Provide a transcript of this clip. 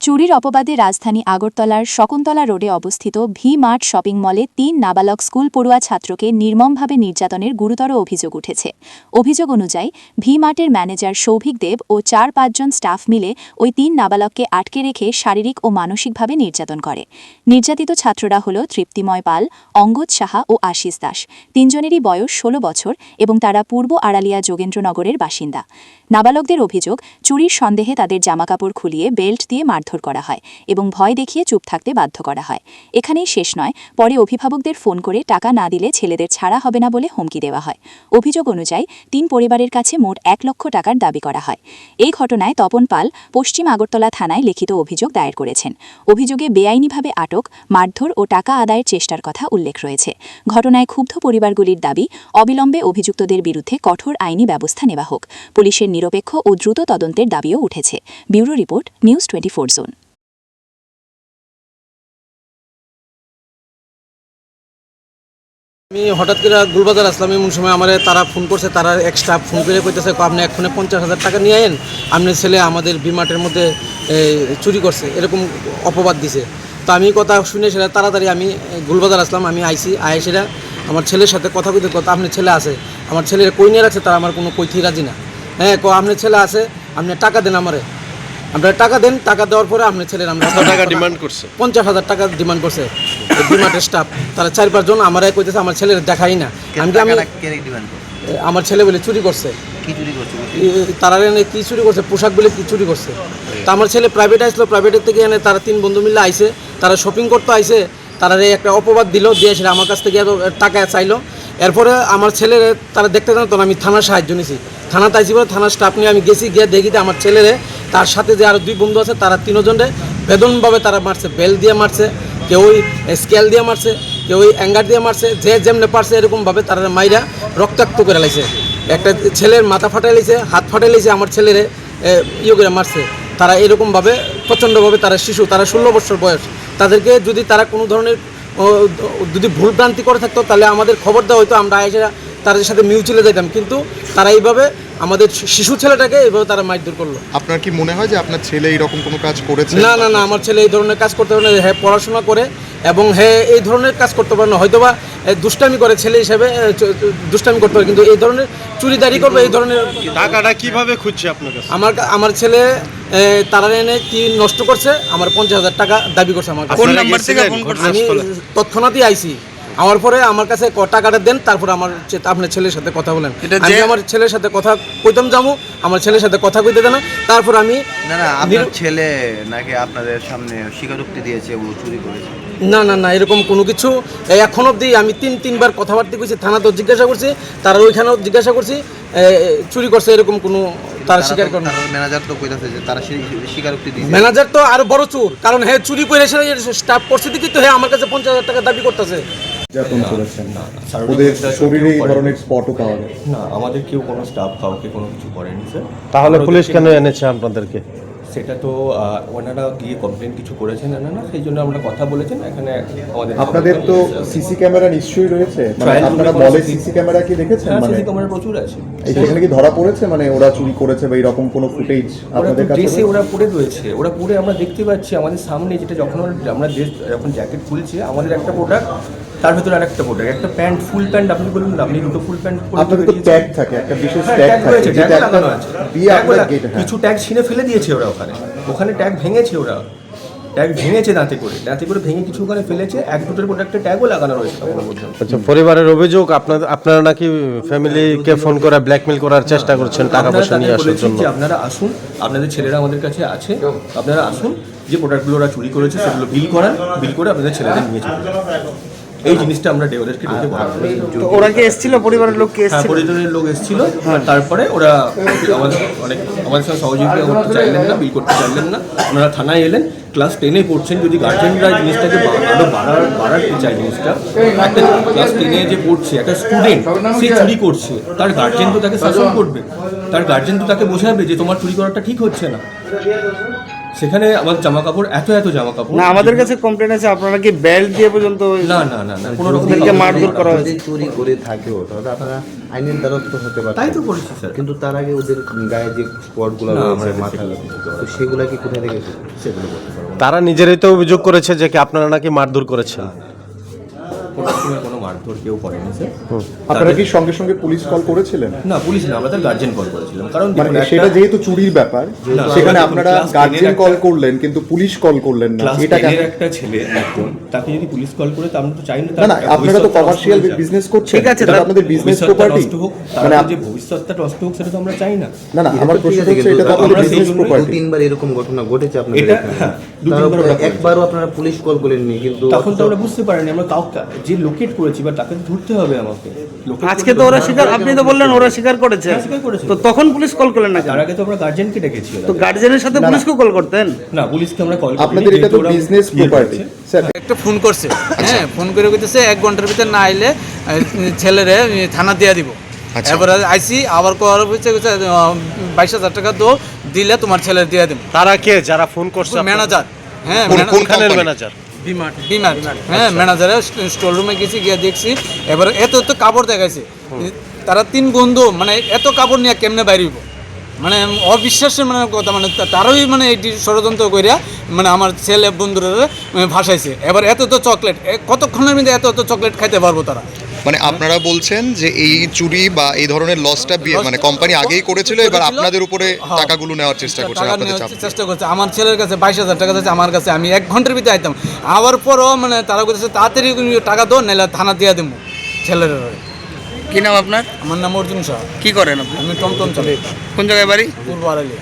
চুরির অপবাদে রাজধানী আগরতলার শকুন্তলা রোডে অবস্থিত ভি মার্ট শপিং মলে ৩ নাবালক স্কুল পড়ুয়া ছাত্রকে নির্মমভাবে নির্যাতনের গুরুতর অভিযোগ উঠেছে। অভিযোগ অনুযায়ী ভি মার্টের ম্যানেজার সৌভিক দেব ও ৪-৫ জন স্টাফ মিলে ওই ৩ নাবালককে আটকে রেখে শারীরিক ও মানসিকভাবে নির্যাতন করে। নির্যাতিত ছাত্ররা হল তৃপ্তিময় পাল, অঙ্গদ সাহা ও আশিস দাস। তিনজনেরই বয়স ১৬ বছর এবং তারা পূর্ব আড়ালিয়া যোগেন্দ্রনগরের বাসিন্দা। নাবালকদের অভিযোগ, চুরির সন্দেহে তাদের জামাকাপড় খুলিয়ে বেল্ট দিয়ে মারধর করা হয় এবং ভয় দেখিয়ে চুপ থাকতে বাধ্য করা হয়। এখানেই শেষ নয়, পরে অভিভাবকদের ফোন করে টাকা না দিলে ছেলেদের ছাড়া হবে না বলে হুমকি দেওয়া হয়। অভিযোগ অনুযায়ী ৩ পরিবারের কাছে মোট ১ লক্ষ টাকার দাবি করা হয়। এই ঘটনায় তপন পাল পশ্চিম আগরতলা থানায় লিখিত অভিযোগ দায়ের করেছেন। অভিযোগে বেআইনিভাবে আটক, মারধর ও টাকা আদায়ের চেষ্টার কথা উল্লেখ রয়েছে। ঘটনায় ক্ষুব্ধ পরিবারগুলির দাবি, অবিলম্বে অভিযুক্তদের বিরুদ্ধে কঠোর আইনি ব্যবস্থা নেওয়া হোক। পুলিশের নিরপেক্ষ ও দ্রুত তদন্তের দাবিও উঠেছে। Bureau report, news 24 zone. আমি হঠাৎ করে গুলবাজার আসলাম, এমন সময় আমার তারা ফোন করছে, তারা এক স্টাফ ফোন করে কইতেছে আপনি এক্ষণে ৫০,০০০ টাকা নিয়ে আইন, আপনার ছেলে আমাদের বিমার্টের মধ্যে চুরি করছে, এরকম অপবাদ দিছে। তো আমি কথা শুনে সেটা তাড়াতাড়ি আমি গুলবাজার আসলাম। আমি আইসিরা আমার ছেলের সাথে কথা কইতে আপনার ছেলে আছে, আমার ছেলের কই নিয়ে রাখছে, তারা আমার কোনো কইতেই রাজি না। হ্যাঁ, আপনার ছেলে আছে, আপনি টাকা দেন আমারে, আপনারা টাকা দেন। টাকা দেওয়ার পরে আপনার ছেলের আমরা টাকা ডিমান্ড করছে, ৫০,০০০ টাকা ডিমান্ড করছে ডিমার্টের স্টাফ। তারা ৪-৫ জন আমারাই কইতেছে আমার ছেলের দেখাই না। আমার ছেলে বলে চুরি করছে, তারা এনে কি চুরি করছে, পোশাক বলে কি চুরি করছে। তা আমার ছেলে প্রাইভেট আসলো, প্রাইভেটের থেকে এনে তারা ৩ বন্ধু মিলে আইসে, তারা শপিং করতে আইসে, তারা একটা অপবাদ দিল, দিয়ে সেটা আমার কাছ থেকে টাকা চাইলো। এরপরে আমার ছেলের তারা দেখতে জানো তো, আমি থানার সাহায্য নিয়েছি। থানাতে আইসি বলে থানার স্টাফ নিয়ে আমি গেছি, গিয়ে দেখি যে আমার ছেলেরে তার সাথে যে আরও 2 বন্ধু আছে, তারা 3 জনে বেদনভাবে তারা মারছে, বেল দিয়ে মারছে, কেউ স্কেল দিয়ে মারছে, কেউ অ্যাঙ্গার দিয়ে মারছে, যে যেমনে পারছে এরকমভাবে তারা মাইরা রক্তাক্ত করে লাইছে। একটা ছেলের মাথা ফাটাই লাইছে, হাত ফাটাই লাইছে, আমার ছেলেরে করে মারছে। তারা এরকমভাবে প্রচণ্ডভাবে, তারা শিশু, তারা 16 বছর বয়স। তাদেরকে যদি তারা কোনো ধরনের যদি ভুলভ্রান্তি করে থাকতো তাহলে আমাদের খবর দেওয়া হয়তো, আমরা এসে তাদের সাথে মিউচুয়ালে যেতাম। কিন্তু তারা এইভাবে আমাদের শিশু ছেলেটাকে এইভাবে তারা মারধর করলো। আপনার কি মনে হয় যে আপনার ছেলে এইরকম কোনো কাজ করেছে? না, আমার ছেলে এই ধরনের কাজ করতে পারে না। হ্যাঁ, পড়াশোনা করে এবং হ্যাঁ এই ধরনের কাজ করতে পারে না। হয়তোবা দুষ্টামি করে, ছেলে হিসেবে দুষ্টামি করতে পারে, কিন্তু এই ধরনের চুরিদারি করবে, এই ধরনের টাকাটা কিভাবে খুঁজছে আপনার কাছে? আমার ছেলে তারা এনে কি নষ্ট করছে, আমার ৫০,০০০ টাকা দাবি করছে আমার কাছে। আমি তৎক্ষণাৎই আইসি, আমার পরে আমার কাছে টাকাটা দেন, তারপরে আপনার ছেলের সাথে কথা বলেন। আমি আমার ছেলের সাথে কথা কইতাম যাবো, আমার ছেলের সাথে কথা কইতে দেন, তারপর আমি আপনার ছেলে নাকি আপনাদের সামনে স্বীকারোক্তি দিয়েছে ও চুরি করেছে? না, এরকম কোনো কিছু এখন অবধি আমি 3বার কথাবার্তা কইছি, থানাতেও জিজ্ঞাসা করছি, তারা ওইখানেও জিজ্ঞাসা করছি, চুরি করছে এরকম কোনো তারা স্বীকার করে না। ম্যানেজার তো কইতাছে যে তারা স্বীকারোক্তি দিয়েছে। ম্যানেজার তো আরো বড় চোর, কারণ হ্যাঁ চুরি করে এসে স্টাফ করছে দেখি তো হ্যাঁ আমার কাছে ৫০,০০০ টাকা দাবি করতেছে। ওদের শরীরে এই ধরনের স্পটও পাওয়া যায় না, আমাদের কেউ কোনো স্টাফ কাউকে কোনো কিছু করেনি স্যার। তাহলে পুলিশ কেন এনেছে আপনাদেরকে? সেটা তো ওনারা গিয়ে কমপ্লেন কিছু করেছেন না, সেই জন্য আমরা কথা বলেছেন। এখানে আপনাদের তো সিসি ক্যামেরা নিশ্চয়ই রয়েছে, মানে আপনারা বলে সিসি ক্যামেরা কি দেখেছেন? মানে সিসি ক্যামেরা প্রচুর আছে, সেখানে কি ধরা পড়েছে মানে ওরা চুরি করেছে বা এরকম কোনো ফুটেজ আপনাদের কাছে? ড্রেসে ওরা পরে রয়েছে, ওরা পরে আমরা দেখতে পাচ্ছি আমাদের সামনে, যেটা যখন আমরা ড্রেস যখন জ্যাকেট খুলছি, আমাদের একটা প্রোডাক্ট, তার ভেতরে আরেকটা প্রোডাক্ট, একটা প্যান্ট, ফুল প্যান্ট আপনি বলুন, আপনি দুটো ফুল প্যান্ট পরে আপনাদের তো ট্যাগ থাকে, একটা বিশেষ ট্যাগ থাকে, ট্যাগ লাগানো আছে, কিছু ট্যাগ ছিঁড়ে ফেলে দিয়েছে ওরা, ওখানে ট্যাগ ভেঙেছে, ওরা ট্যাগ ভেঙেছে দাঁতে করে ভেঙে কিছু ওখানে ফেলেছে। 1-2টোর প্রোডাক্টের ট্যাগও লাগানো রয়েছে। আচ্ছা, পরিবারের অভিযোগ আপনারা নাকি ফ্যামিলিকে ফোন করে ব্ল্যাকমেল করার চেষ্টা করছেন টাকা পয়সা নিয়ে আসার জন্য। আপনারা আসুন, আপনাদের ছেলেরা আমাদের কাছে আছে, আপনারা আসুন, যে প্রোডাক্টগুলো ওরা চুরি করেছে সেগুলো বিল করে আপনাদের ছেলেদের নিয়ে যাবেন। এই জিনিসটা আমরা ওদেরকে ডেকে বলা। ওরা কি এসেছিল, পরিবারের লোক কি এসেছিল? পরিবারের লোক এসেছিল, তারপরে ওরা আমাদের সঙ্গে সহযোগিতা করতে চাইলেন না, বিল করতে চাইলেন না। ওনারা থানায় এলেন, ক্লাস 10-এ পড়ছেন, যদি গার্জেনরা জিনিসটাকে আরও বাড়াতে চায়, জিনিসটা একটা ক্লাস 10-এ যে পড়ছে একটা স্টুডেন্ট, সে চুরি করছে, তার গার্জেন তো তাকে শাসন করবে, তার গার্জেন তো তাকে বোঝাবে যে তোমার চুরি করাটা ঠিক হচ্ছে না। সেখানে আমার জামা কাপড় এত জামা কাপড় না আমাদের কাছে কমপ্লেন আছে আপনারা কি বেল্ট দিয়ে পর্যন্ত না কোনো রকম ওদেরকে মারধর করা হয়েছে। যদি চুরি করে থাকেও তাহলে আপনারা আইনের দ্বারস্থ হতে পারেন। তাই তো করেছি স্যার। কিন্তু তার আগে ওদের গায়ে যে স্পটগুলো রয়েছে মাথায়, তো সেগুলা কি কোথা থেকে এসেছে? সেগুলো বলতে পারবো না। তারা নিজেরাই তো অভিযোগ করেছে যে কি আপনারা নাকি মারধর করেছেন। কোনো সময় কোনো মারধর কেউ করেনি স্যার। আপনারা কি সঙ্গে সঙ্গে পুলিশ কল করেছিলেন? না পুলিশ না, আমরা তার গার্জেন কল করেছিলাম। কারণ মানে দেখুন, সেটা একটা যেহেতু চুরির ব্যাপার, না, সেখানে আমরা আপনারা class 10 গার্জেন একটা- কল করলেন কিন্তু পুলিশ কল করলেন না, ক্লাস এটা 10 কেন? এর একটা ছেলে একজন, তাকে যদি পুলিশ কল করে তা আমরা তো চাই না না না, আপনারা তো কমার্শিয়াল বিজনেস করছেন, ঠিক আছে, এটা আপনাদের বিজনেস প্রপার্টি। মানে যে ভবিষ্যৎটা নষ্ট হোক সেটা তো আমরা চাই না। না না, আমার প্রশ্ন ঠিক আছে, হচ্ছে এটা তো কিন্তু আপনাদের আমরা সেই বিজনেস জন্যই প্রপার্টি। 2-3 বার এরকম ঘটনা ঘটেছে আপনাদের এটা এখানে। হ্যাঁ, তার 2-3 বার উপরে ওটা করেছে। একবারও আপনারা পুলিশ কল করেননি, কিন্তু তখন তো আমরা বুঝতে পারিনি, আমরা কাউকে যে লোকেট করেছি বা তাকে ধরতে হবে আমাকে। locate আজকে করে তো ওরা ধরতে স্বীকার, হবে। আপনি তো বললেন ওরা স্বীকার করেছে, হ্যাঁ, স্বীকার করেছে। তো তখন পুলিশ কল করলেন না কেন? তার আগে তো আমরা গার্জেনকে ডেকেছি। তো গার্জেনের সাথে পুলিশকেও কল করতেন। না পুলিশকে আমরা কল আপনাদের এটা তো বিজনেস প্রপার্টি স্যার। একটা ফোন করছে, হ্যাঁ ফোন করে কইতেছে 1 ঘন্টার ভিতর না আইলে ছেলেরে থানা দিয়ে দিব। এবার আইসি আবার করার হচ্ছে 22,000 টাকা দিলে তোমার ছেলের দিয়ে দেবো। তারা কে যারা ফোন করছে? ম্যানেজার, হ্যাঁ কোনখানের ম্যানেজার? বিমার, হ্যাঁ ম্যানেজারের স্টোর রুমে গেছি, গিয়ে দেখছি এবার এত কাপড় দেখাইছে। তারা 3 বন্ধু মানে এত কাপড় নিয়ে কেমনে বাইরিব, মানে অবিশ্বাসের মানে কথা, মানে তারাই মানে এটি ষড়যন্ত্র করিয়া মানে আমার ছেলে বন্ধুরা ভাসাইছে। এবার এত চকলেট, কতক্ষণের মধ্যে এত চকলেট খাইতে পারবো তারা? মানে আপনারা বলছেন যে এই চুরি বা এই ধরনের লসটা মানে কোম্পানি আগেই করেছিল, এবার আপনাদের উপরে টাকাগুলো নেওয়ার চেষ্টা করছে, টাকা আপনাদের নেওয়ার চাপ। চেষ্টা করছে। আমার ছেলের কাছে 22,000 টাকা আছে, আমার কাছে আমি 1 ঘন্টার ভিতরে আইতাম। আবার পরও মানে তারা বলতেছে তাড়াতাড়ি টাকা দো, নাহলে থানা দিয়ে দেবো ছেলের। কি নাম আপনার? আমার নাম অর্জুন শাহ। কি করেন আপনি? আমি টমটম চালাই, কোন জায়গায় বাড়ি? পূর্ব আড়ালিয়া।